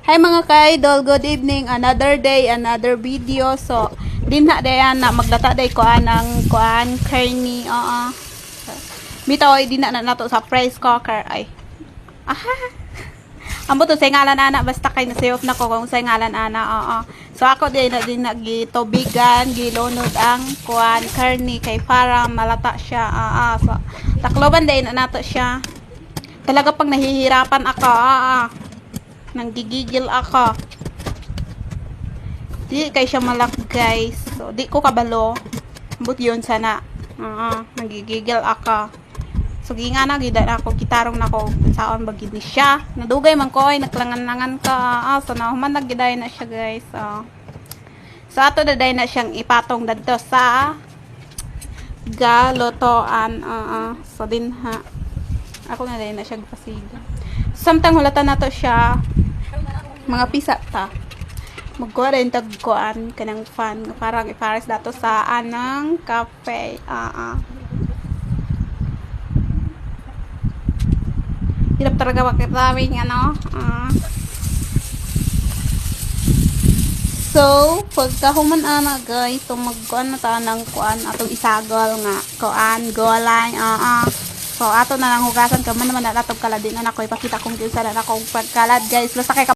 Hi mga ka-idol, good evening. Another day, another video. So, din na dayan na magdata day ko anang kuan Kearney. Bitaw ay din na nato sa price cooker ay. Aha. Amo to say ngalan ana basta kay nasayop na ko kung say ngalan ana. So ako din na gitobigan, gilunod ang kuan Kearney kay para malata siya. So takloban day na nato siya. Talaga pag nahihirapan ako. Nanggigigil ako. Di kay siya malak guys. So di ko kabalo. But yun sana. Nanggigigil ako. So ginga na gid ako gitarong nako saon bagid ni siya. Nadugay man ko ay naklangan-langan ka. So nahuman naggiday na siya guys. So ato daday na siyang ipatong dadto sa galotoan. So din ha. Ako na day na siya pasiga. Samtang hulatan nato siya mga pisa ta. Magkuha rin tagkuan kanang fan parang ipares dato sa anang cafe. Hirap talaga makiraming ano. So, pagkahuman ana guys, so magkuan na ta ng kuan atong isagol nga kuan golay. So ato na lang hugasan ka man naman na atong kaladin na ako ipakita kung kinsa na akong pagkalad guys. Basta kay